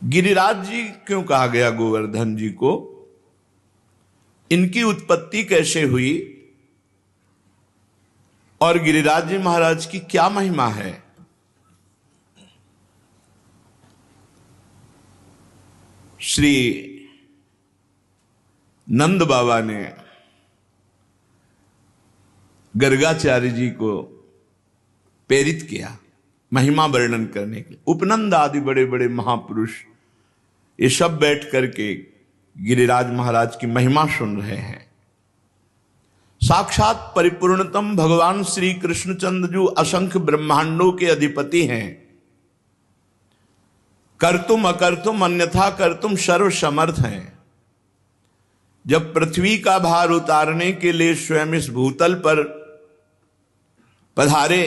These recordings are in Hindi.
गिरिराज जी क्यों कहा गया गोवर्धन जी को? इनकी उत्पत्ति कैसे हुई और गिरिराज जी महाराज की क्या महिमा है? श्री नंद बाबा ने गर्गाचार्य जी को प्रेरित किया महिमा वर्णन करने के लिए। उपनंद आदि बड़े बड़े महापुरुष ये सब बैठ करके गिरिराज महाराज की महिमा सुन रहे हैं। साक्षात परिपूर्णतम भगवान श्री कृष्णचंद्र जो असंख्य ब्रह्मांडों के अधिपति हैं, कर्तुम अकर्तुम अन्यथा कर्तुम सर्व समर्थ हैं। जब पृथ्वी का भार उतारने के लिए स्वयं इस भूतल पर पधारे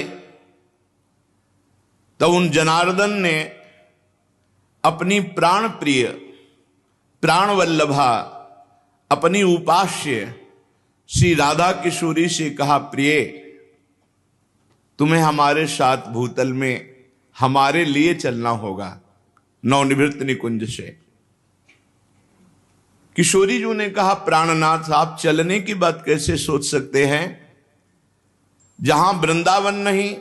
तो उन जनार्दन ने अपनी प्राण प्रिय प्राण वल्लभा अपनी उपास्य श्री राधा किशोरी से कहा, प्रिय तुम्हें हमारे साथ भूतल में हमारे लिए चलना होगा नवनिवृत्त निकुंज से। किशोरी जी ने कहा, प्राणनाथ आप चलने की बात कैसे सोच सकते हैं? जहां वृंदावन नहीं,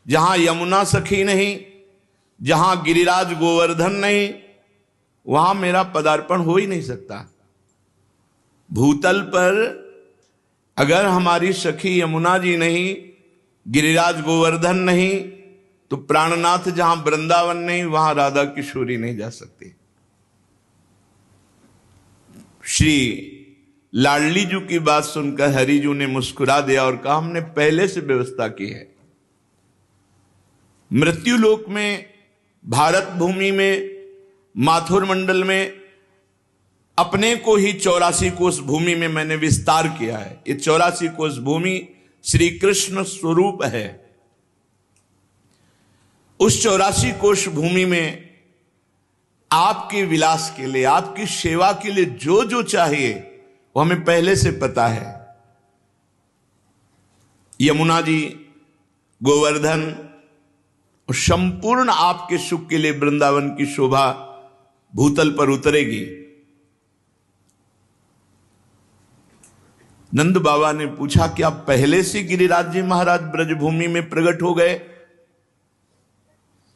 जहां यमुना सखी नहीं, जहां गिरिराज गोवर्धन नहीं, वहां मेरा पदार्पण हो ही नहीं सकता। भूतल पर अगर हमारी सखी यमुना जी नहीं, गिरिराज गोवर्धन नहीं, तो प्राणनाथ जहां वृंदावन नहीं वहां राधा किशोरी नहीं जा सकती। श्री लाडली जी की बात सुनकर हरिजू ने मुस्कुरा दिया और कहा, हमने पहले से व्यवस्था की है। मृत्युलोक में, भारत भूमि में, माथुर मंडल में अपने को ही 84 कोष भूमि में मैंने विस्तार किया है। ये 84 कोष भूमि श्री कृष्ण स्वरूप है। उस 84 कोष भूमि में आपके विलास के लिए, आपकी सेवा के लिए जो जो चाहिए वो हमें पहले से पता है। यमुना जी, गोवर्धन और संपूर्ण आपके सुख के लिए वृंदावन की शोभा भूतल पर उतरेगी। नंद बाबा ने पूछा, क्या पहले से गिरिराज जी महाराज ब्रजभूमि में प्रकट हो गए?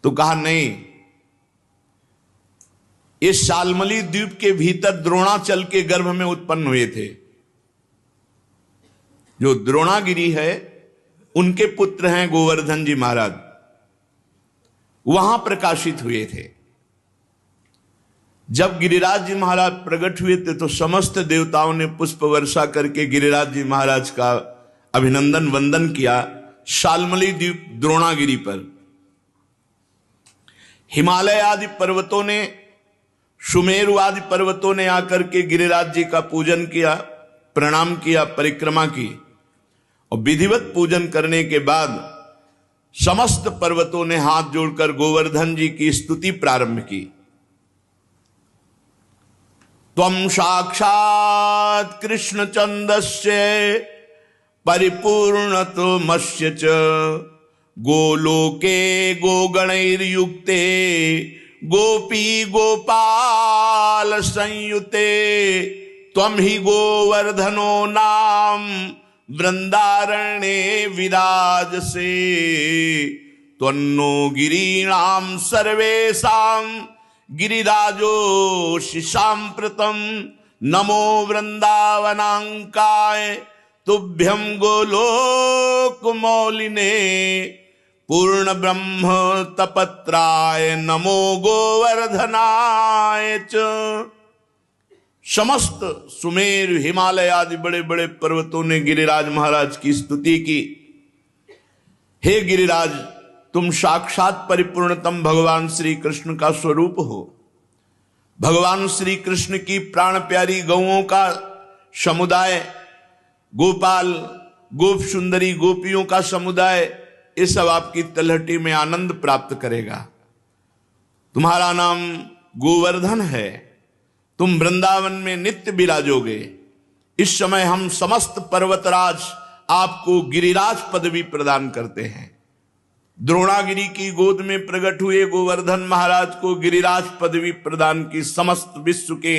तो कहा, नहीं, इस शालमली द्वीप के भीतर द्रोणाचल के गर्भ में उत्पन्न हुए थे। जो द्रोणागिरी है उनके पुत्र हैं गोवर्धन जी महाराज, वहां प्रकाशित हुए थे। जब गिरिराज जी महाराज प्रकट हुए थे तो समस्त देवताओं ने पुष्प वर्षा करके गिरिराज जी महाराज का अभिनंदन वंदन किया। शालमली द्वीप द्रोणागिरी पर हिमालय आदि पर्वतों ने, सुमेरु आदि पर्वतों ने आकर के गिरिराज जी का पूजन किया, प्रणाम किया, परिक्रमा की और विधिवत पूजन करने के बाद समस्त पर्वतों ने हाथ जोड़कर गोवर्धन जी की स्तुति प्रारंभ की। त्वं साक्षात् कृष्णचंदस्य परिपूर्णतमस्य च गोलोके गोगणैर्युक्ते गोपी गोपाल संयुते त्वं हि गोवर्धनो नाम वृंदारण्ये विराजसे त्वन्नो गिरीणां सर्वेषां गिरिराजोऽसि साम्प्रतं नमो वृंदावनांकाय तुभ्यं गोलोकमौलिने पूर्ण ब्रह्म तपत्राय नमो गोवर्धनाय च। समस्त सुमेर, हिमालय आदि बड़े बड़े पर्वतों ने गिरिराज महाराज की स्तुति की। हे गिरिराज, तुम साक्षात परिपूर्णतम भगवान श्री कृष्ण का स्वरूप हो। भगवान श्री कृष्ण की प्राण प्यारी गौओं का समुदाय, गोपाल, गोप सुंदरी गोपियों का समुदाय, ये सब आपकी तलहटी में आनंद प्राप्त करेगा। तुम्हारा नाम गोवर्धन है, तुम वृंदावन में नित्य विराजोगे। इस समय हम समस्त पर्वतराज आपको गिरिराज पदवी प्रदान करते हैं। द्रोणागिरी की गोद में प्रकट हुए गोवर्धन महाराज को गिरिराज पदवी प्रदान की समस्त विश्व के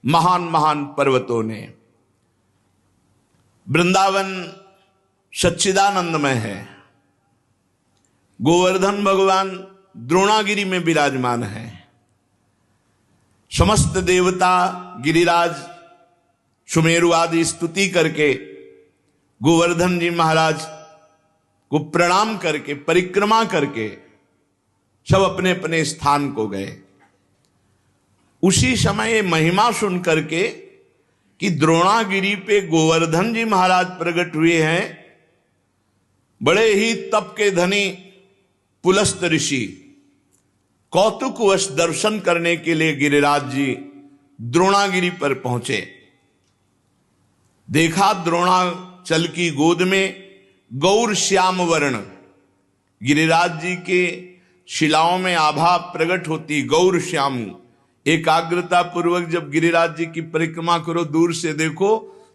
महान महान पर्वतों ने। वृंदावन सच्चिदानंदमय है, गोवर्धन भगवान द्रोणागिरी में विराजमान है। समस्त देवता गिरिराज सुमेरु आदि स्तुति करके गोवर्धन जी महाराज को प्रणाम करके परिक्रमा करके सब अपने अपने स्थान को गए। उसी समय महिमा सुन करके कि द्रोणागिरी पे गोवर्धन जी महाराज प्रकट हुए हैं, बड़े ही तप के धनी पुलस्त ऋषि कौतुकवश दर्शन करने के लिए गिरिराज जी द्रोणागिरी पर पहुंचे। देखा द्रोणाचल की गोद में गौर श्याम वर्ण, गिरिराज जी के शिलाओं में आभा प्रकट होती गौर श्याम। एकाग्रता पूर्वक जब गिरिराज जी की परिक्रमा करो, दूर से देखो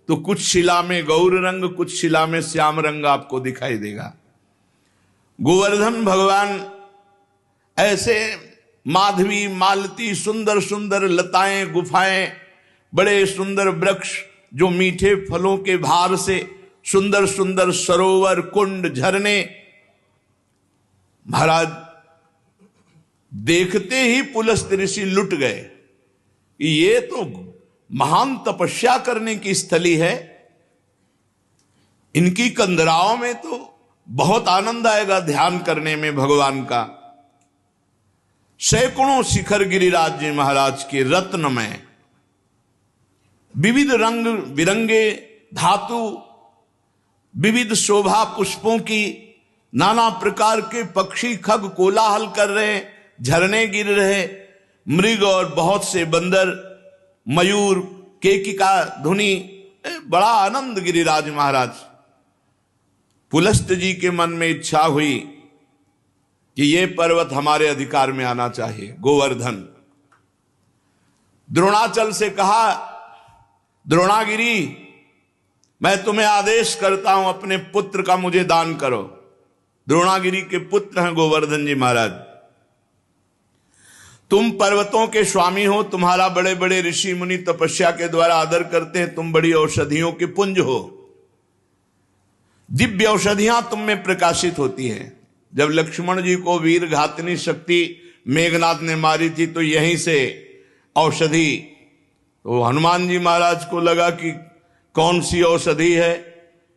तो कुछ शिला में गौर रंग, कुछ शिला में श्याम रंग आपको दिखाई देगा। गोवर्धन भगवान ऐसे माधवी मालती सुंदर सुंदर लताएं गुफाएं, बड़े सुंदर वृक्ष जो मीठे फलों के भार से सुंदर सुंदर सरोवर कुंड झरने, महाराज देखते ही पुलस्त ऋषि लुट गए। ये तो महान तपस्या करने की स्थली है, इनकी कंदराओं में तो बहुत आनंद आएगा ध्यान करने में भगवान का। सैकड़ों शिखर गिरिराज जी महाराज के रत्नमय, विविध रंग बिरंगे धातु, विविध शोभा पुष्पों की, नाना प्रकार के पक्षी खग कोलाहल कर रहे, झरने गिर रहे, मृग और बहुत से बंदर, मयूर, केकिका ध्वनि, बड़ा आनंद गिरिराज महाराज। पुलस्त जी के मन में इच्छा हुई कि ये पर्वत हमारे अधिकार में आना चाहिए, गोवर्धन। द्रोणाचल से कहा, द्रोणागिरी मैं तुम्हें आदेश करता हूं अपने पुत्र का मुझे दान करो। द्रोणागिरी के पुत्र हैं गोवर्धन जी महाराज। तुम पर्वतों के स्वामी हो, तुम्हारा बड़े बड़े ऋषि मुनि तपस्या के द्वारा आदर करते हैं, तुम बड़ी औषधियों के पुंज हो, दिव्य औषधियां तुम में प्रकाशित होती हैं। जब लक्ष्मण जी को वीर घातनी शक्ति मेघनाथ ने मारी थी तो यहीं से औषधि, तो हनुमान जी महाराज को लगा कि कौन सी औषधि है,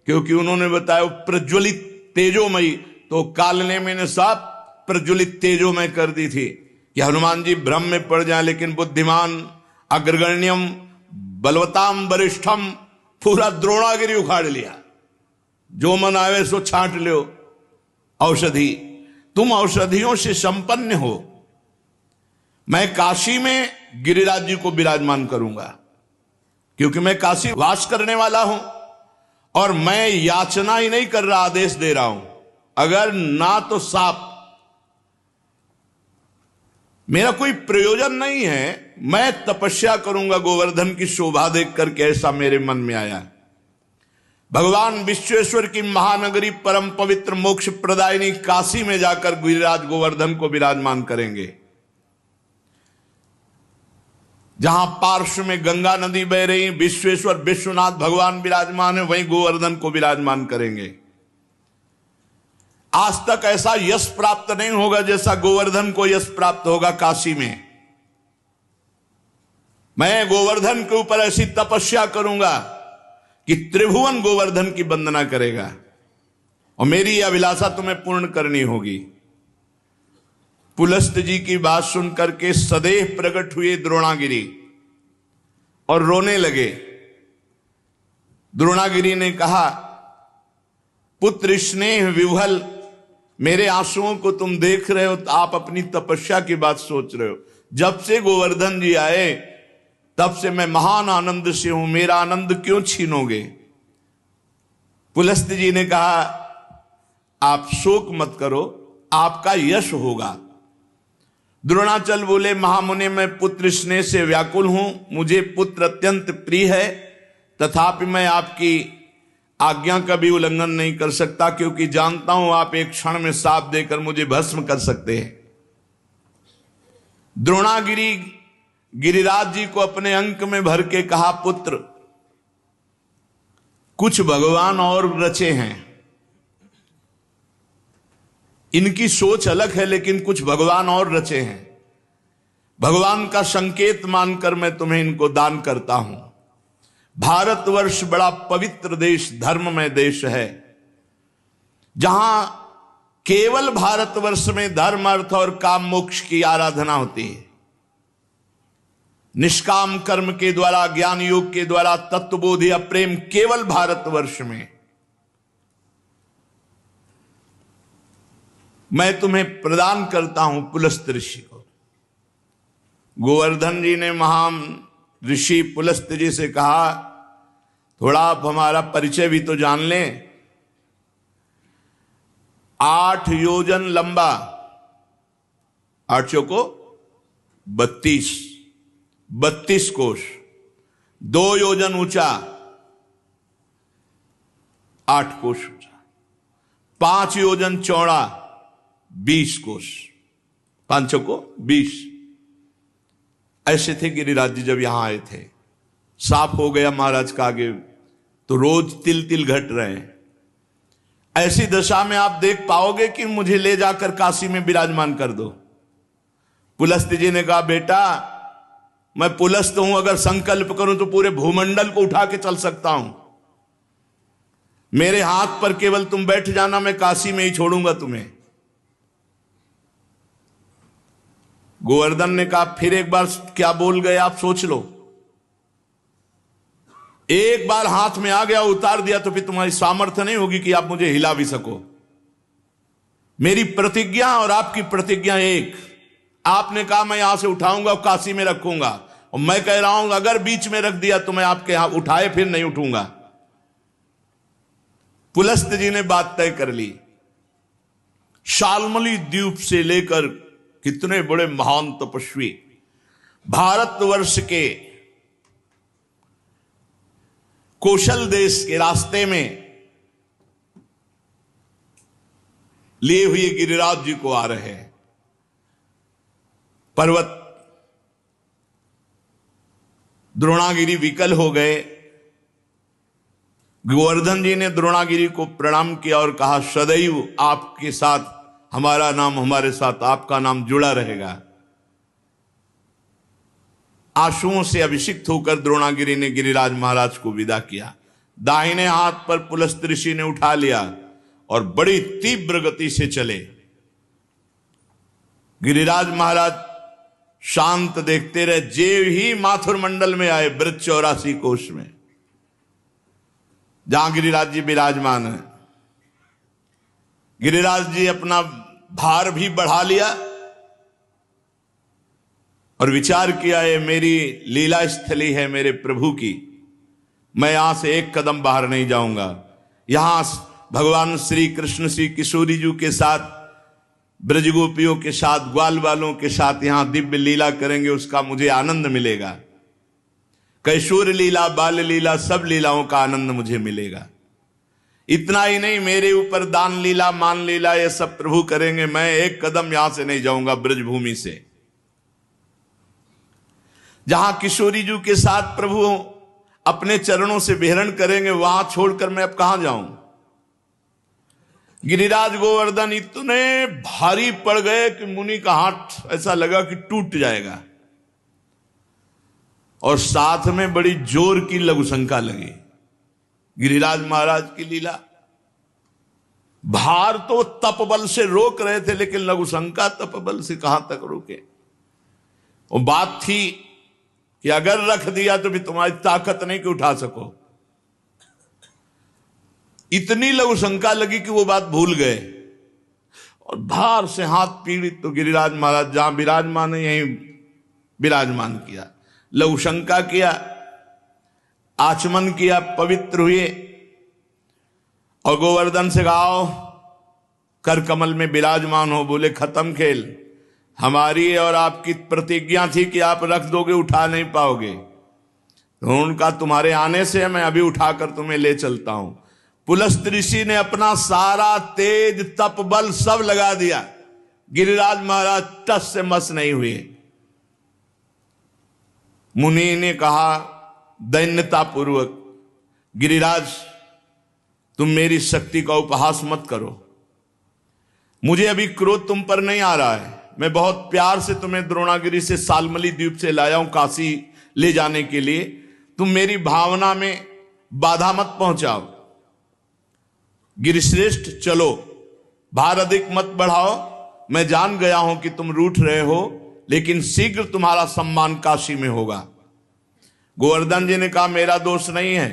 क्योंकि उन्होंने बताया प्रज्वलित तेजोमयी, तो कालने में साफ प्रज्वलित तेजोमय कर दी थी कि हनुमान जी भ्रम में पड़ जाए। लेकिन बुद्धिमान अग्रगण्यम बलवताम वरिष्ठम, पूरा द्रोणागिरी उखाड़ लिया, जो मन आवे सो छांट लो औषधि। तुम औषधियों से संपन्न हो। मैं काशी में गिरिराज जी को विराजमान करूंगा, क्योंकि मैं काशी वास करने वाला हूं और मैं याचना ही नहीं कर रहा, आदेश दे रहा हूं। अगर ना तो साप, मेरा कोई प्रयोजन नहीं है, मैं तपस्या करूंगा गोवर्धन की शोभा देख करके, ऐसा मेरे मन में आया। भगवान विश्वेश्वर की महानगरी परम पवित्र मोक्ष प्रदायिनी काशी में जाकर गिरिराज गोवर्धन को विराजमान करेंगे। जहां पार्श्व में गंगा नदी बह रही, विश्वेश्वर विश्वनाथ भगवान विराजमान है, वहीं गोवर्धन को विराजमान करेंगे। आज तक ऐसा यश प्राप्त नहीं होगा जैसा गोवर्धन को यश प्राप्त होगा काशी में। मैं गोवर्धन के ऊपर ऐसी तपस्या करूंगा कि त्रिभुवन गोवर्धन की वंदना करेगा, और मेरी यह अभिलाषा तुम्हें पूर्ण करनी होगी। पुलस्त जी की बात सुनकर के सदैव प्रकट हुए द्रोणागिरी और रोने लगे। द्रोणागिरी ने कहा, पुत्र स्नेह विह्वल, मेरे आंसुओं को तुम देख रहे हो तो आप अपनी तपस्या की बात सोच रहे हो। जब से गोवर्धन जी आए तब से मैं महान आनंद से हूं, मेरा आनंद क्यों छीनोगे। पुलस्त जी ने कहा, आप शोक मत करो, आपका यश होगा। द्रोणाचल बोले, महामुनि मैं पुत्र स्नेह से व्याकुल हूं, मुझे पुत्र अत्यंत प्रिय है, तथापि मैं आपकी आज्ञा का भी उल्लंघन नहीं कर सकता, क्योंकि जानता हूं आप एक क्षण में साप देकर मुझे भस्म कर सकते हैं। द्रोणागिरी गिरिराज जी को अपने अंक में भर के कहा, पुत्र कुछ भगवान और रचे हैं, इनकी सोच अलग है लेकिन कुछ भगवान और रचे हैं। भगवान का संकेत मानकर मैं तुम्हें इनको दान करता हूं। भारतवर्ष बड़ा पवित्र देश, धर्ममय देश है, जहां केवल भारतवर्ष में धर्म, अर्थ और काम मोक्ष की आराधना होती है। निष्काम कर्म के द्वारा, ज्ञान योग के द्वारा तत्वबोध या प्रेम केवल भारतवर्ष में। मैं तुम्हें प्रदान करता हूं पुलस्त ऋषि को। गोवर्धन जी ने महान ऋषि पुलस्त जी से कहा, थोड़ा आप हमारा परिचय भी तो जान लें। 8 योजन लंबा, 8 चौको 32 कोश, 2 योजन ऊंचा, 8 कोश ऊंचा, 5 योजन चौड़ा, 20 कोश, 5 चौको 20। ऐसे थे गिरिराज जी जब यहां आए थे। साफ हो गया महाराज का आगे तो रोज तिल तिल घट रहे हैं। ऐसी दशा में आप देख पाओगे कि मुझे ले जाकर काशी में विराजमान कर दो। पुलस्त जी ने कहा, बेटा मैं पुलस्त हूं, अगर संकल्प करूं तो पूरे भूमंडल को उठा के चल सकता हूं। मेरे हाथ पर केवल तुम बैठ जाना, मैं काशी में ही छोड़ूंगा तुम्हें। गोवर्धन ने कहा, फिर एक बार क्या बोल गए आप, सोच लो। एक बार हाथ में आ गया, उतार दिया तो फिर तुम्हारी सामर्थ्य नहीं होगी कि आप मुझे हिला भी सको। मेरी प्रतिज्ञा और आपकी प्रतिज्ञा एक। आपने कहा मैं यहां से उठाऊंगा और काशी में रखूंगा, और मैं कह रहा हूं अगर बीच में रख दिया तो मैं आपके यहां उठाए फिर नहीं उठूंगा। पुलस्त जी ने बात तय कर ली। शाल्मली द्वीप से लेकर कितने बड़े महान तपस्वी भारतवर्ष के कौशल देश के रास्ते में लिए हुए गिरिराज जी को आ रहे हैं। पर्वत द्रोणागिरी विकल हो गए। गोवर्धन जी ने द्रोणागिरी को प्रणाम किया और कहा, सदैव आपके साथ हमारा नाम, हमारे साथ आपका नाम जुड़ा रहेगा। आंसुओं से अभिषिक्त होकर द्रोणागिरी ने गिरिराज महाराज को विदा किया। दाहिने हाथ पर पुलस्त ऋषि ने उठा लिया और बड़ी तीव्र गति से चले। गिरिराज महाराज शांत देखते रहे। जेव ही माथुर मंडल में आए, ब्रज 84 कोश में, जहां गिरिराज जी विराजमान है। गिरिराज जी अपना भार भी बढ़ा लिया और विचार किया, ये मेरी लीला स्थली है मेरे प्रभु की, मैं यहां से एक कदम बाहर नहीं जाऊंगा। यहां भगवान श्री कृष्ण श्री किशोरी जी के साथ, ब्रजगोपियों के साथ, ग्वाल वालों के साथ यहां दिव्य लीला करेंगे, उसका मुझे आनंद मिलेगा। कैशोर लीला, बाल लीला, सब लीलाओं का आनंद मुझे मिलेगा। इतना ही नहीं, मेरे ऊपर दान लीला, मान लीला, ये सब प्रभु करेंगे। मैं एक कदम यहां से नहीं जाऊंगा ब्रजभूमि से। जहां किशोरी जी के साथ प्रभु अपने चरणों से विहरण करेंगे, वहां छोड़कर मैं अब कहां जाऊं। गिरिराज गोवर्धन इतने भारी पड़ गए कि मुनि का हाथ ऐसा लगा कि टूट जाएगा, और साथ में बड़ी जोर की लघुशंका लगी। गिरिराज महाराज की लीला, भार तो तपबल से रोक रहे थे, लेकिन लघुशंका तपबल से कहां तक रोके। वो बात थी कि अगर रख दिया तो भी तुम्हारी ताकत नहीं कि उठा सको। इतनी लघुशंका लगी कि वो बात भूल गए और भार से हाथ पीड़ित। तो गिरिराज महाराज जहां विराजमान है यहीं विराजमान किया, लघुशंका किया, आचमन किया, पवित्र हुए और गोवर्धन से गाओ, कर कमल में विराजमान हो। बोले खत्म खेल। हमारी और आपकी प्रतिज्ञा थी कि आप रख दोगे, उठा नहीं पाओगे। तो उनका तुम्हारे आने से मैं अभी उठाकर तुम्हें ले चलता हूं। पुलस्त ऋषि ने अपना सारा तेज तप बल सब लगा दिया, गिरिराज महाराज टस से मस नहीं हुए। मुनि ने कहा दैन्यता पूर्वक, गिरिराज तुम मेरी शक्ति का उपहास मत करो, मुझे अभी क्रोध तुम पर नहीं आ रहा है। मैं बहुत प्यार से तुम्हें द्रोणागिरी से सालमली द्वीप से लाया हूं काशी ले जाने के लिए, तुम मेरी भावना में बाधा मत पहुंचाओ। गिरिश्रेष्ठ चलो, भार अधिक मत बढ़ाओ, मैं जान गया हूं कि तुम रूठ रहे हो, लेकिन शीघ्र तुम्हारा सम्मान काशी में होगा। गोवर्धन जी ने कहा मेरा दोष नहीं है,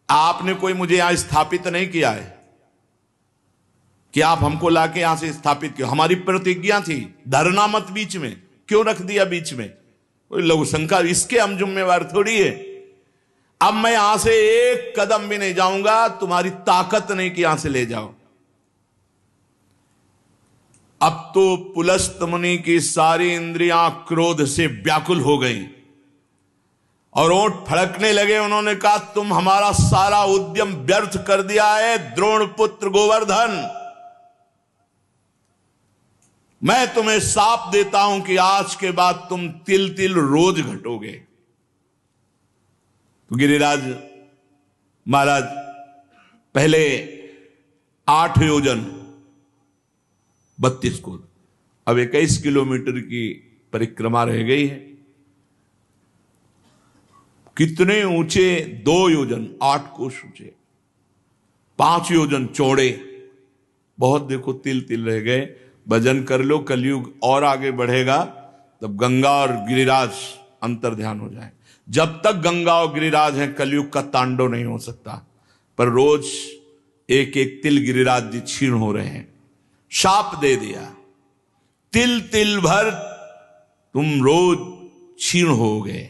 आपने कोई मुझे यहां स्थापित नहीं किया है कि आप हमको लाके यहां से स्थापित किया। हमारी प्रतिज्ञा थी धरना मत बीच में, क्यों रख दिया बीच में? कोई लघु शंका, इसके हम जिम्मेवार थोड़ी है। अब मैं यहां से एक कदम भी नहीं जाऊंगा, तुम्हारी ताकत नहीं कि यहां से ले जाओ। अब तो पुलस्त मुनि की सारी इंद्रियां क्रोध से व्याकुल हो गई और ओंठ फड़कने लगे। उन्होंने कहा तुम हमारा सारा उद्यम व्यर्थ कर दिया है द्रोण पुत्र गोवर्धन, मैं तुम्हें शाप देता हूं कि आज के बाद तुम तिल तिल रोज घटोगे। तो गिरिराज महाराज पहले 8 योजन 32 कोस, अब 21 किलोमीटर की परिक्रमा रह गई है। कितने ऊंचे? 2 योजन 8 कोस ऊंचे, 5 योजन चौड़े, बहुत देखो तिल तिल रह गए। भजन कर लो, कलयुग और आगे बढ़ेगा, तब गंगा और गिरिराज अंतर ध्यान हो जाए। जब तक गंगा और गिरिराज हैं कलयुग का तांडव नहीं हो सकता। पर रोज एक एक तिल गिरिराज जी क्षीण हो रहे हैं। शाप दे दिया, तिल तिल भर तुम रोज क्षीण हो गए।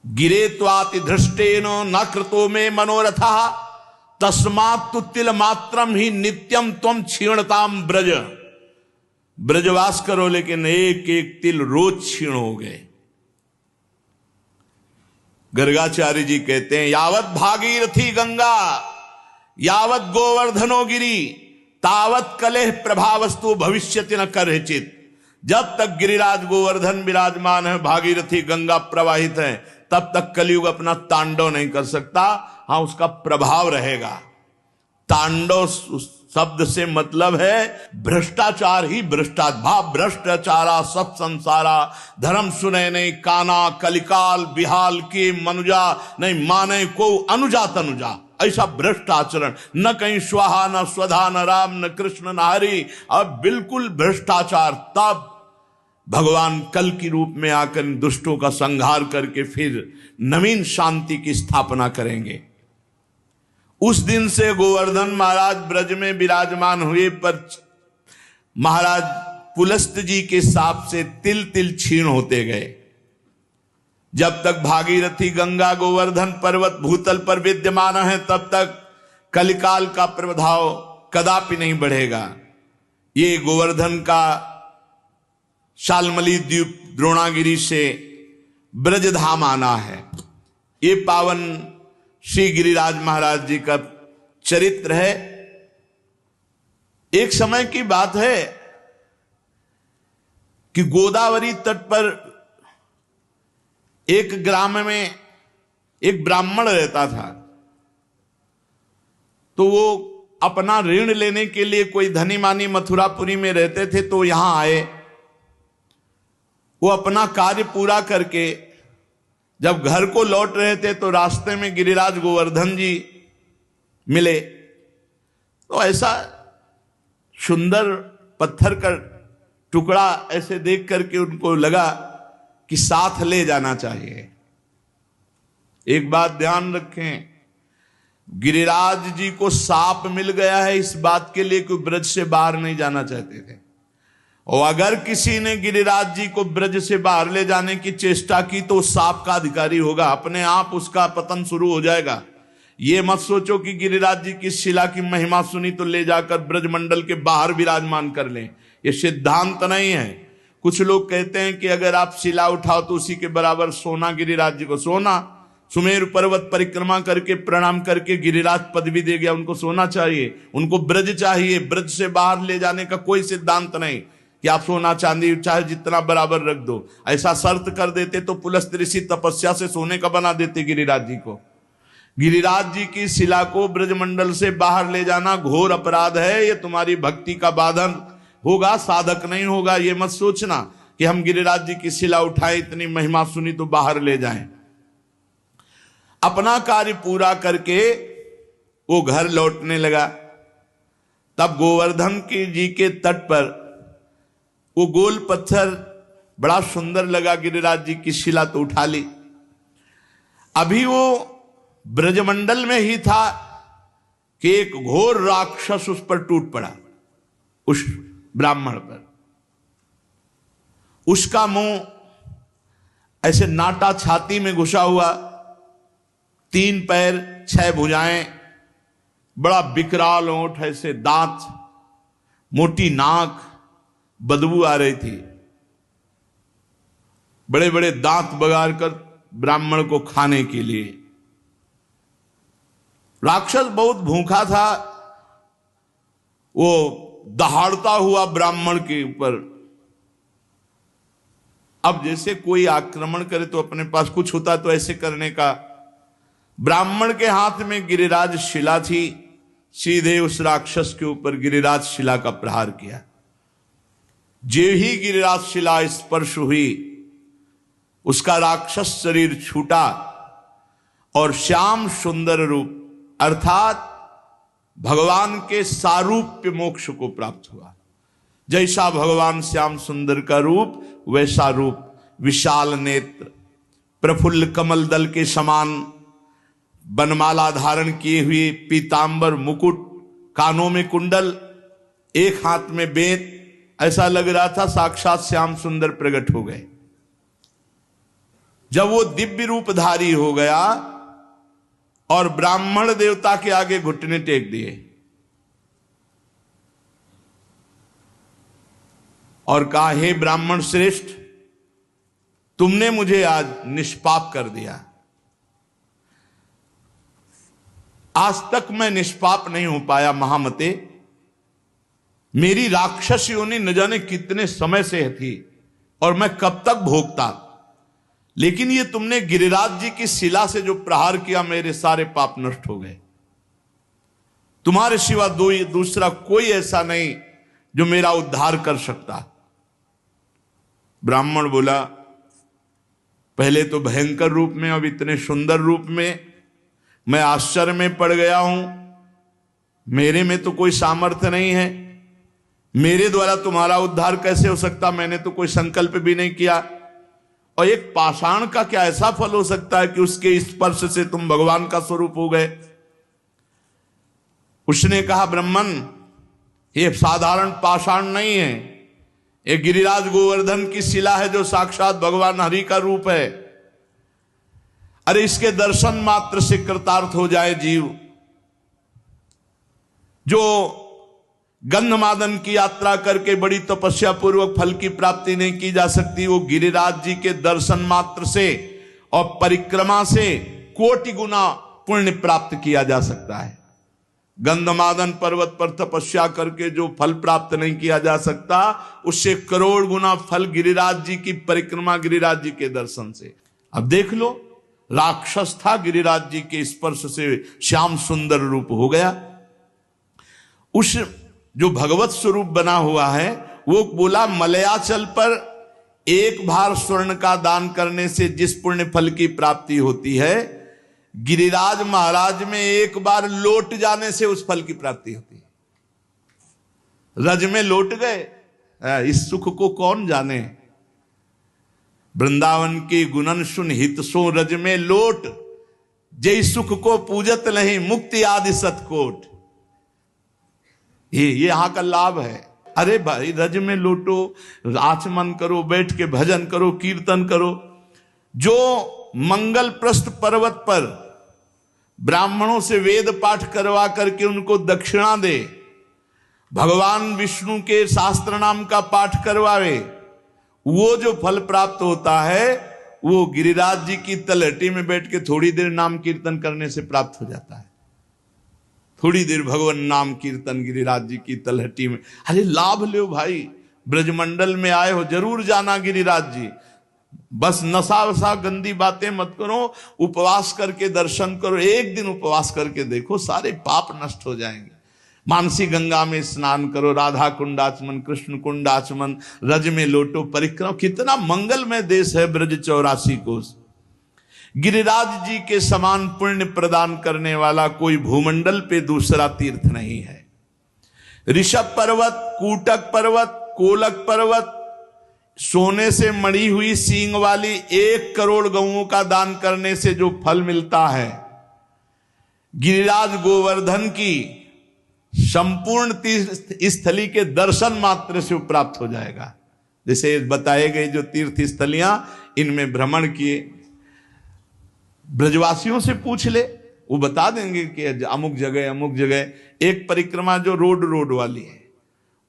गिरे त्वाति धृष्टेन न कृतो में मनोरथा तस्मात् तु तिल मात्रम ही नित्यम त्वम क्षीणताम ब्रज। ब्रजवास करो लेकिन एक एक तिल रोज क्षीण हो गए। गर्गाचार्य जी कहते हैं यावत भागीरथी गंगा यावत गोवर्धनो गिरी तावत कलेह प्रभावस्तु भविष्यति न करहिचित। जब तक गिरिराज गोवर्धन विराजमान है, भागीरथी गंगा प्रवाहित है, तब तक कलयुग अपना तांडव नहीं कर सकता। हाँ, उसका प्रभाव रहेगा। तांडव शब्द से मतलब है भ्रष्टाचार ही भ्रष्टाचार, भ्रष्टाचारा सब संसारा, धर्म सुने नहीं काना, कलिकाल बिहाल की मनुजा, नहीं माने को अनुजा तनुजा, ऐसा भ्रष्ट आचरण। न कहीं स्वाहा न स्वधा न राम न कृष्ण न हरि, अब बिल्कुल भ्रष्टाचार। तब भगवान कल की रूप में आकर दुष्टों का संहार करके फिर नवीन शांति की स्थापना करेंगे। उस दिन से गोवर्धन महाराज ब्रज में विराजमान हुए, पर महाराज पुलस्त जी के शाप से तिल तिल क्षीण होते गए। जब तक भागीरथी गंगा गोवर्धन पर्वत भूतल पर विद्यमान है, तब तक कलिकाल का प्रभाव कदापि नहीं बढ़ेगा। ये गोवर्धन का शालमली द्वीप द्रोणागिरी से ब्रजधाम आना है। ये पावन श्री गिरिराज महाराज जी का चरित्र है। एक समय की बात है कि गोदावरी तट पर एक ग्राम में एक ब्राह्मण रहता था। तो वो अपना ऋण लेने के लिए, कोई धनी मानी मथुरापुरी में रहते थे, तो यहां आए। वो अपना कार्य पूरा करके जब घर को लौट रहे थे, तो रास्ते में गिरिराज गोवर्धन जी मिले। तो ऐसा सुंदर पत्थर का टुकड़ा ऐसे देख करके उनको लगा कि साथ ले जाना चाहिए। एक बात ध्यान रखें, गिरिराज जी को शाप मिल गया है इस बात के लिए कि ब्रज से बाहर नहीं जाना चाहते थे। और अगर किसी ने गिरिराज जी को ब्रज से बाहर ले जाने की चेष्टा की तो शाप का अधिकारी होगा, अपने आप उसका पतन शुरू हो जाएगा। ये मत सोचो कि गिरिराज जी की शिला की महिमा सुनी तो ले जाकर ब्रजमंडल के बाहर विराजमान कर लें, ये सिद्धांत नहीं है। कुछ लोग कहते हैं कि अगर आप शिला उठाओ तो उसी के बराबर सोना गिरिराज जी को, सोना सुमेरु पर्वत परिक्रमा करके प्रणाम करके गिरिराज पदवी दे गया। उनको सोना चाहिए, उनको ब्रज चाहिए। ब्रज से बाहर ले जाने का कोई सिद्धांत नहीं कि आप सोना चांदी चाहे जितना बराबर रख दो। ऐसा शर्त कर देते तो पुलस्त्य ऋषि तपस्या से सोने का बना देते गिरिराज जी को। गिरिराज जी की शिला को ब्रजमंडल से बाहर ले जाना घोर अपराध है। ये तुम्हारी भक्ति का बाधन होगा, साधक नहीं होगा। ये मत सोचना कि हम गिरिराज जी की शिला उठाए, इतनी महिमा सुनी तो बाहर ले जाएं। अपना कार्य पूरा करके वो घर लौटने लगा। तब गोवर्धन की जी के तट पर वो गोल पत्थर बड़ा सुंदर लगा। गिरिराज जी की शिला तो उठा ली। अभी वो ब्रजमंडल में ही था कि एक घोर राक्षस उस पर टूट पड़ा, उस ब्राह्मण पर। उसका मुंह ऐसे नाटा छाती में घुसा हुआ, 3 पैर 6 भुजाएं, बड़ा विकराल ओंठ, ऐसे दांत, मोटी नाक, बदबू आ रही थी। बड़े बड़े दांत बगाड़ कर ब्राह्मण को खाने के लिए। राक्षस बहुत भूखा था। वो दहाड़ता हुआ ब्राह्मण के ऊपर। अब जैसे कोई आक्रमण करे तो अपने पास कुछ होता तो ऐसे करने का। ब्राह्मण के हाथ में गिरिराज शिला थी। सीधे उस राक्षस के ऊपर गिरिराज शिला का प्रहार किया। जे ही गिरिराज शिला स्पर्श हुई, उसका राक्षस शरीर छूटा और श्याम सुंदर रूप अर्थात भगवान के सारूप्य मोक्ष को प्राप्त हुआ। जैसा भगवान श्याम सुंदर का रूप, वैसा रूप, विशाल नेत्र, प्रफुल्ल कमल दल के समान बनमाला धारण किए हुए, पीतांबर मुकुट, कानों में कुंडल, एक हाथ में बेंत। ऐसा लग रहा था साक्षात श्याम सुंदर प्रकट हो गए। जब वो दिव्य रूपधारी हो गया और ब्राह्मण देवता के आगे घुटने टेक दिए और कहा, हे ब्राह्मण श्रेष्ठ, तुमने मुझे आज निष्पाप कर दिया। आज तक मैं निष्पाप नहीं हो पाया महामते। मेरी राक्षस योनि न जाने कितने समय से थी और मैं कब तक भोगता, लेकिन ये तुमने गिरिराज जी की शिला से जो प्रहार किया, मेरे सारे पाप नष्ट हो गए। तुम्हारे सिवा दूसरा कोई ऐसा नहीं जो मेरा उद्धार कर सकता। ब्राह्मण बोला, पहले तो भयंकर रूप में, अब इतने सुंदर रूप में मैं आश्चर्य में पड़ गया हूं। मेरे में तो कोई सामर्थ्य नहीं है, मेरे द्वारा तुम्हारा उद्धार कैसे हो सकता? मैंने तो कोई संकल्प भी नहीं किया। और एक पाषाण का क्या ऐसा फल हो सकता है कि उसके स्पर्श से तुम भगवान का स्वरूप हो गए? उसने कहा, ब्राह्मण, ये साधारण पाषाण नहीं है, ये गिरिराज गोवर्धन की शिला है जो साक्षात भगवान हरि का रूप है। अरे इसके दर्शन मात्र से कृतार्थ हो जाए जीव। जो गंधमादन की यात्रा करके बड़ी तपस्या पूर्वक फल की प्राप्ति नहीं की जा सकती, वो गिरिराज जी के दर्शन मात्र से और परिक्रमा से कोटि गुना पुण्य प्राप्त किया जा सकता है। गंधमादन पर्वत पर तपस्या करके जो फल प्राप्त नहीं किया जा सकता, उससे करोड़ गुना फल गिरिराज जी की परिक्रमा, गिरिराज जी के दर्शन से। अब देख लो, राक्षस था, गिरिराज जी के स्पर्श से श्याम सुंदर रूप हो गया। उस जो भगवत स्वरूप बना हुआ है, वो बोला, मलयाचल पर 1 भार स्वर्ण का दान करने से जिस पुण्य फल की प्राप्ति होती है, गिरिराज महाराज में 1 बार लौट जाने से उस फल की प्राप्ति होती है। रज में लौट गए, इस सुख को कौन जाने। वृंदावन की गुणन सुन हित सो रज में लोट, जय सुख को पूजत नहीं मुक्ति आदि सतकोट। ये यहां का लाभ है। अरे भाई, रज में लौटो, आचमन करो, बैठ के भजन करो, कीर्तन करो। जो मंगल प्रस्थ पर्वत पर ब्राह्मणों से वेद पाठ करवा करके उनको दक्षिणा दे, भगवान विष्णु के शास्त्र नाम का पाठ करवावे, वो जो फल प्राप्त होता है वो गिरिराज जी की तलहटी में बैठ के थोड़ी देर नाम कीर्तन करने से प्राप्त हो जाता है। थोड़ी देर भगवान नाम कीर्तन गिरिराज जी की तलहटी में, अरे लाभ लो भाई, ब्रजमंडल में आए हो जरूर जाना गिरिराज जी। बस नशा वशा गंदी बातें मत करो, उपवास करके दर्शन करो, एक दिन उपवास करके देखो, सारे पाप नष्ट हो जाएंगे। मानसी गंगा में स्नान करो, राधा कुंड आचमन, कृष्ण कुंड आचमन, रज में लोटो परिक्रमा। कितना मंगलमय देश है ब्रज 84 कोस। गिरिराज जी के समान पुण्य प्रदान करने वाला कोई भूमंडल पे दूसरा तीर्थ नहीं है। ऋषभ पर्वत, कूटक पर्वत, कोलक पर्वत, सोने से मढ़ी हुई सींग वाली 1 करोड़ गऊओं का दान करने से जो फल मिलता है, गिरिराज गोवर्धन की संपूर्ण तीर्थ स्थली के दर्शन मात्र से प्राप्त हो जाएगा। जैसे बताए गए जो तीर्थ स्थलियां, इनमें भ्रमण किए, ब्रजवासियों से पूछ ले, वो बता देंगे कि अमुक जगह। एक परिक्रमा जो रोड वाली है,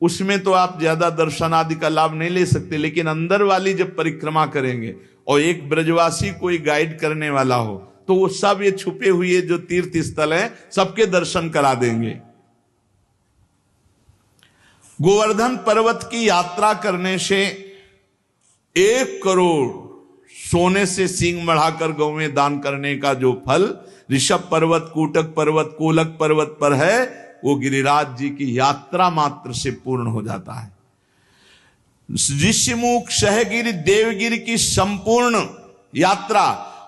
उसमें तो आप ज्यादा दर्शन आदि का लाभ नहीं ले सकते, लेकिन अंदर वाली जब परिक्रमा करेंगे और एक ब्रजवासी कोई गाइड करने वाला हो, तो वो सब ये छुपे हुए जो तीर्थ स्थल हैं सबके दर्शन करा देंगे। गोवर्धन पर्वत की यात्रा करने से 1 करोड़ सोने से सींग बढ़ाकर गौ में दान करने का जो फल ऋषभ पर्वत, कूटक पर्वत, कोलक पर्वत पर है, वो गिरिराज जी की यात्रा मात्र से पूर्ण हो जाता है। ऋषिमुख, सहगिरि, देवगिरि की संपूर्ण यात्रा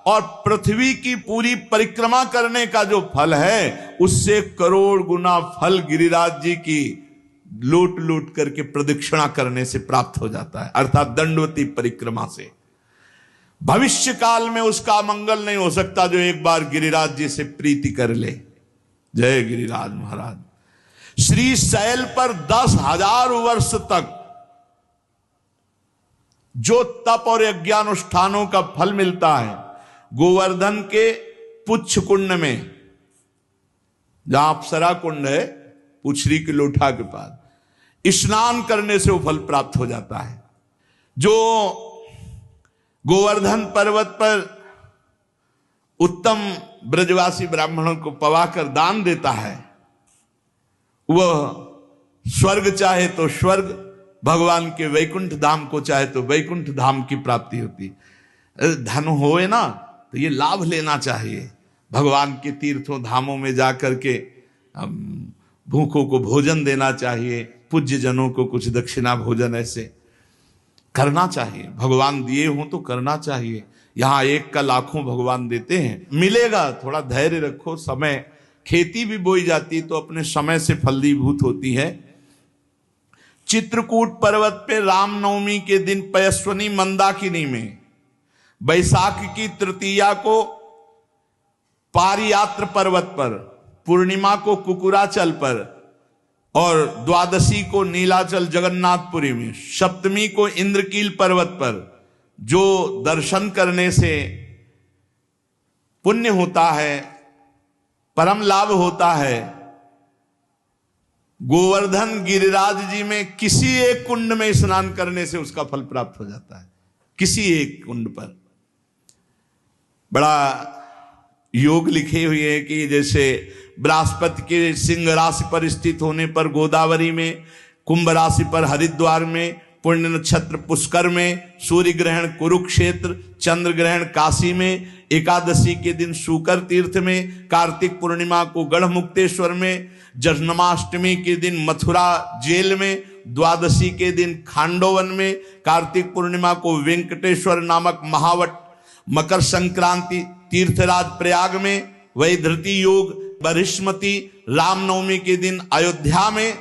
और पृथ्वी की पूरी परिक्रमा करने का जो फल है, उससे करोड़ गुना फल गिरिराज जी की लूट लूट करके प्रदक्षिणा करने से प्राप्त हो जाता है, अर्थात दंडवती परिक्रमा से। भविष्य काल में उसका मंगल नहीं हो सकता जो एक बार गिरिराज जी से प्रीति कर ले। जय गिरिराज महाराज। श्री शैल पर 10,000 वर्ष तक जो तप और यज्ञानुष्ठानों का फल मिलता है, गोवर्धन के पुच्छ कुंड में, जहां अप्सरा कुंड है पुछरी की लोठा के पास, स्नान करने से वो फल प्राप्त हो जाता है। जो गोवर्धन पर्वत पर उत्तम ब्रजवासी ब्राह्मणों को पवाकर दान देता है, वह स्वर्ग चाहे तो स्वर्ग, भगवान के वैकुंठ धाम को चाहे तो वैकुंठ धाम की प्राप्ति होती। धन होए ना तो ये लाभ लेना चाहिए। भगवान के तीर्थों धामों में जाकर के भूखों को भोजन देना चाहिए, पूज्य जनों को कुछ दक्षिणा भोजन ऐसे करना चाहिए। भगवान दिए हों तो करना चाहिए। यहां एक का लाखों भगवान देते हैं, मिलेगा, थोड़ा धैर्य रखो। समय, खेती भी बोई जाती तो अपने समय से फलीभूत होती है। चित्रकूट पर्वत पे रामनवमी के दिन पयस्वनी मंदाकिनी में, बैसाख की तृतीया को पारियात्र पर्वत पर, पूर्णिमा को कुकुराचल पर और द्वादशी को नीलाचल जगन्नाथपुरी में, सप्तमी को इंद्रकील पर्वत पर जो दर्शन करने से पुण्य होता है, परम लाभ होता है, गोवर्धन गिरिराज जी में किसी एक कुंड में स्नान करने से उसका फल प्राप्त हो जाता है। किसी एक कुंड पर बड़ा योग लिखे हुए हैं कि जैसे बृहस्पति के सिंह राशि पर स्थित होने पर गोदावरी में, कुंभ राशि पर हरिद्वार में, पुण्य नक्षत्र पुष्कर में, सूर्य ग्रहण कुरुक्षेत्र, चंद्र ग्रहण काशी में, एकादशी के दिन शुकर तीर्थ में, कार्तिक पूर्णिमा को गढ़मुक्तेश्वर में, जन्माष्टमी के दिन मथुरा जेल में, द्वादशी के दिन खांडोवन में, कार्तिक पूर्णिमा को वेंकटेश्वर नामक महावट, मकर संक्रांति तीर्थराज प्रयाग में, वैधृति योग बृहस्पति, रामनवमी के दिन अयोध्या में।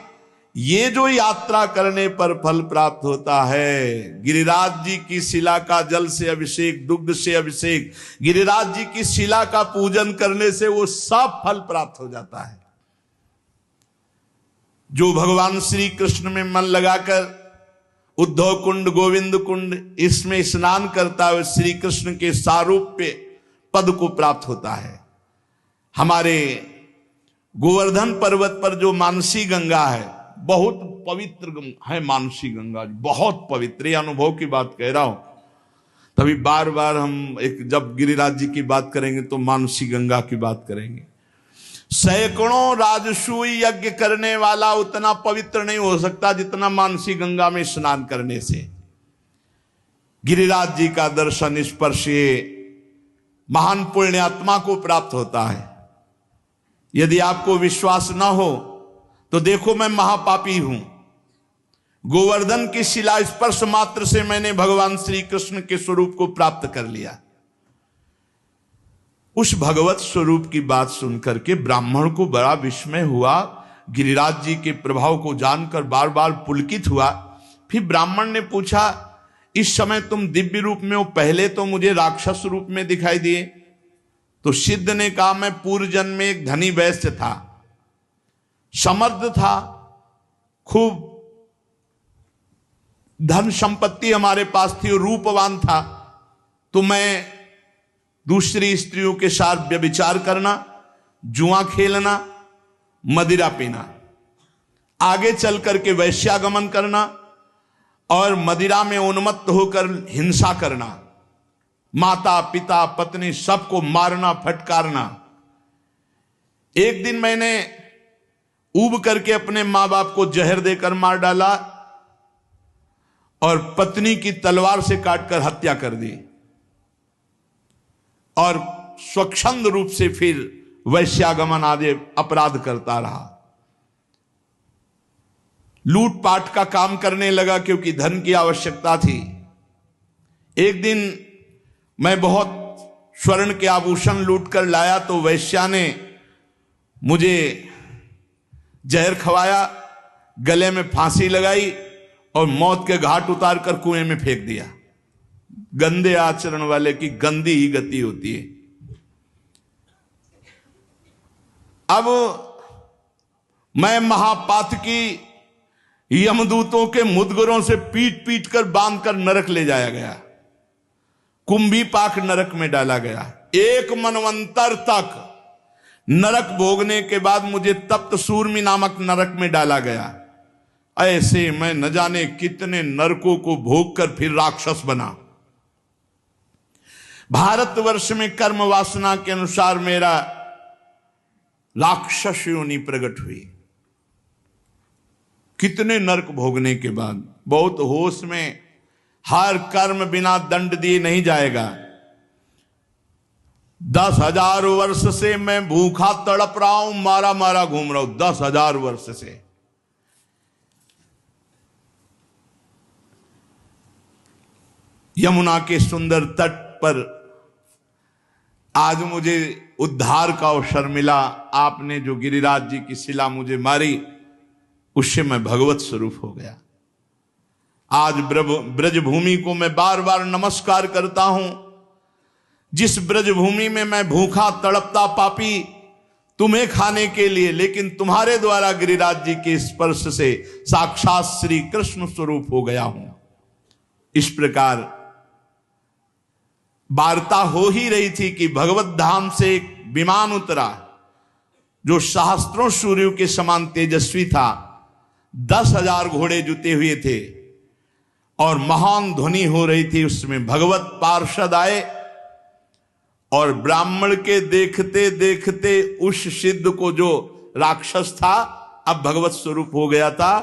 ये जो यात्रा करने पर फल प्राप्त होता है, गिरिराज जी की शिला का जल से अभिषेक, दुग्ध से अभिषेक, गिरिराज जी की शिला का पूजन करने से वो सब फल प्राप्त हो जाता है। जो भगवान श्री कृष्ण में मन लगाकर उद्धव कुंड, गोविंद कुंड, इसमें स्नान करता है, श्री कृष्ण के सारूप्य पद को प्राप्त होता है। हमारे गोवर्धन पर्वत पर जो मानसी गंगा है, बहुत पवित्र है। मानसी गंगा बहुत पवित्र, अनुभव की बात कह रहा हूं। तभी बार बार हम जब गिरिराज जी की बात करेंगे तो मानसी गंगा की बात करेंगे। सैकड़ों राजसूय यज्ञ करने वाला उतना पवित्र नहीं हो सकता जितना मानसी गंगा में स्नान करने से। गिरिराज जी का दर्शन स्पर्श ये महान पुण्यात्मा को प्राप्त होता है। यदि आपको विश्वास ना हो तो देखो, मैं महापापी हूं। गोवर्धन की शिला स्पर्श मात्र से मैंने भगवान श्री कृष्ण के स्वरूप को प्राप्त कर लिया। उस भगवत स्वरूप की बात सुनकर के ब्राह्मण को बड़ा विस्मय हुआ। गिरिराज जी के प्रभाव को जानकर बार बार पुलकित हुआ। फिर ब्राह्मण ने पूछा, इस समय तुम दिव्य रूप में हो, पहले तो मुझे राक्षस रूप में दिखाई दिए। तो सिद्ध ने कहा, मैं पूर्व जन्म में एक धनी वैश्य था, समर्थ था, खूब धन संपत्ति हमारे पास थी और रूपवान था। तो मैं दूसरी स्त्रियों के साथ व्यभिचार करना, जुआ खेलना, मदिरा पीना, आगे चल करके वैश्यागमन करना और मदिरा में उन्मत्त होकर हिंसा करना, माता पिता पत्नी सबको मारना फटकारना। एक दिन मैंने ऊब करके अपने मां बाप को जहर देकर मार डाला और पत्नी की तलवार से काटकर हत्या कर दी और स्वच्छंद रूप से फिर वैश्यागमन आदि अपराध करता रहा। लूटपाट का काम करने लगा क्योंकि धन की आवश्यकता थी। एक दिन मैं बहुत स्वर्ण के आभूषण लूट कर लाया तो वैश्या ने मुझे जहर खवाया, गले में फांसी लगाई और मौत के घाट उतार कर कुएं में फेंक दिया। गंदे आचरण वाले की गंदी ही गति होती है। अब मैं महापातकी यमदूतों के मुदगरों से पीट पीट कर बांध कर नरक ले जाया गया, कुंभी पाक नरक में डाला गया। एक मनवंतर तक नरक भोगने के बाद मुझे तप्त सूर्मी नामक नरक में डाला गया। ऐसे मैं न जाने कितने नरकों को भोग कर फिर राक्षस बना। भारतवर्ष में कर्म वासना के अनुसार मेरा राक्षस योनि प्रकट हुई। कितने नरक भोगने के बाद, बहुत होश में, हर कर्म बिना दंड दिए नहीं जाएगा। 10,000 वर्ष से मैं भूखा तड़प रहा हूं, मारा मारा घूम रहा हूं 10,000 वर्ष से। यमुना के सुंदर तट पर आज मुझे उद्धार का अवसर मिला। आपने जो गिरिराज जी की शिला मुझे मारी, उससे मैं भगवत स्वरूप हो गया। आज ब्रजभूमि को मैं बार बार नमस्कार करता हूं। जिस ब्रजभूमि में मैं भूखा तड़पता पापी तुम्हें खाने के लिए, लेकिन तुम्हारे द्वारा गिरिराज जी के स्पर्श से साक्षात श्री कृष्ण स्वरूप हो गया हूं। इस प्रकार वार्ता हो ही रही थी कि भगवत धाम से एक विमान उतरा जो सहस्त्रों सूर्यों के समान तेजस्वी था। 10,000 घोड़े जुते हुए थे और महान ध्वनि हो रही थी। उसमें भगवत पार्षद आए और ब्राह्मण के देखते देखते उस सिद्ध को, जो राक्षस था अब भगवत स्वरूप हो गया था,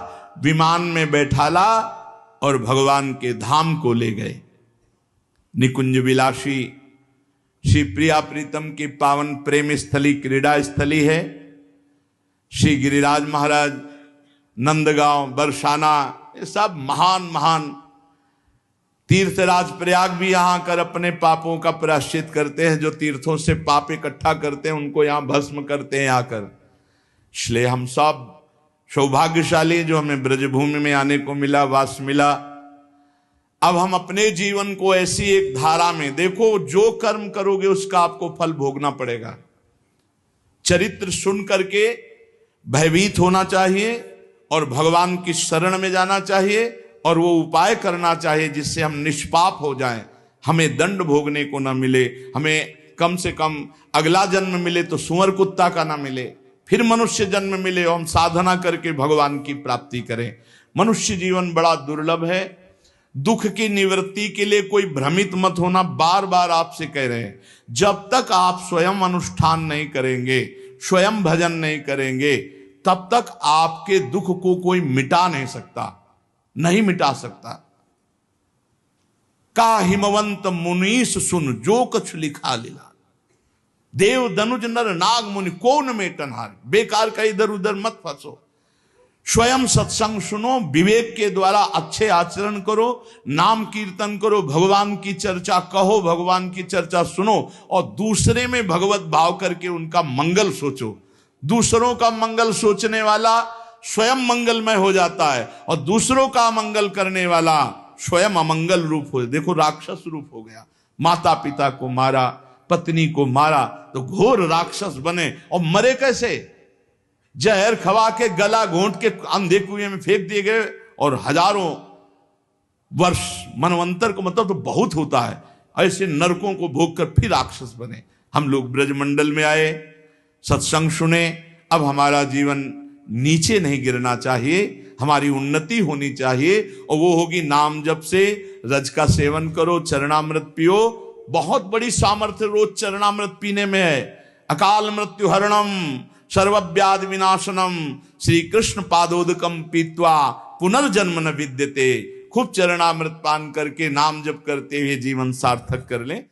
विमान में बैठाला और भगवान के धाम को ले गए। निकुंज विलासी श्री प्रिया प्रीतम की पावन प्रेम स्थली, क्रीड़ा स्थली है। श्री गिरिराज महाराज, नंदगांव, बरसाना, ये सब महान महान तीर्थराज। प्रयाग भी यहां आकर अपने पापों का प्रायश्चित करते हैं। जो तीर्थों से पाप इकट्ठा करते हैं उनको यहां भस्म करते हैं आकर। इसलिए हम सब सौभाग्यशाली जो हमें ब्रजभूमि में आने को मिला, वास मिला। अब हम अपने जीवन को ऐसी एक धारा में देखो, जो कर्म करोगे उसका आपको फल भोगना पड़ेगा। चरित्र सुन करके भयभीत होना चाहिए और भगवान की शरण में जाना चाहिए और वो उपाय करना चाहिए जिससे हम निष्पाप हो जाएं, हमें दंड भोगने को ना मिले। हमें कम से कम अगला जन्म मिले तो सुअर कुत्ता का ना मिले, फिर मनुष्य जन्म मिले और हम साधना करके भगवान की प्राप्ति करें। मनुष्य जीवन बड़ा दुर्लभ है। दुख की निवृत्ति के लिए कोई भ्रमित मत होना, बार बार आपसे कह रहे हैं। जब तक आप स्वयं अनुष्ठान नहीं करेंगे, स्वयं भजन नहीं करेंगे, तब तक आपके दुख को कोई मिटा नहीं सकता, नहीं मिटा सकता। का हिमवंत मुनीस सुन जो कछु लिखा लीला, देव दनुज नर नाग मुनि को न मेटन हार। बेकार का इधर उधर मत फंसो, स्वयं सत्संग सुनो, विवेक के द्वारा अच्छे आचरण करो, नाम कीर्तन करो, भगवान की चर्चा कहो, भगवान की चर्चा सुनो, और दूसरे में भगवत भाव करके उनका मंगल सोचो। दूसरों का मंगल सोचने वाला स्वयं मंगलमय हो जाता है, और दूसरों का मंगल करने वाला स्वयं अमंगल रूप हो। देखो राक्षस रूप हो गया, माता पिता को मारा, पत्नी को मारा, तो घोर राक्षस बने। और मरे कैसे? जहर खवा के गला घोंट के अंधे कुएं में फेंक दिए गए, और हजारों वर्ष मनवंतर को मतलब तो बहुत होता है, ऐसे नरकों को भोग कर फिर राक्षस बने। हम लोग ब्रजमंडल में आए, सत्संग सुने, अब हमारा जीवन नीचे नहीं गिरना चाहिए, हमारी उन्नति होनी चाहिए, और वो होगी नाम जप से। रज का सेवन करो, चरणामृत पियो, बहुत बड़ी सामर्थ्य रोज चरणामृत पीने में है। अकाल मृत्यु हरणम सर्वव्याधि विनाशनम श्री कृष्ण पादोदकम पीत्वा पुनर्जन्म न विद्यते। खूब चरणामृत पान करके नाम जप करते हुए जीवन सार्थक कर लें।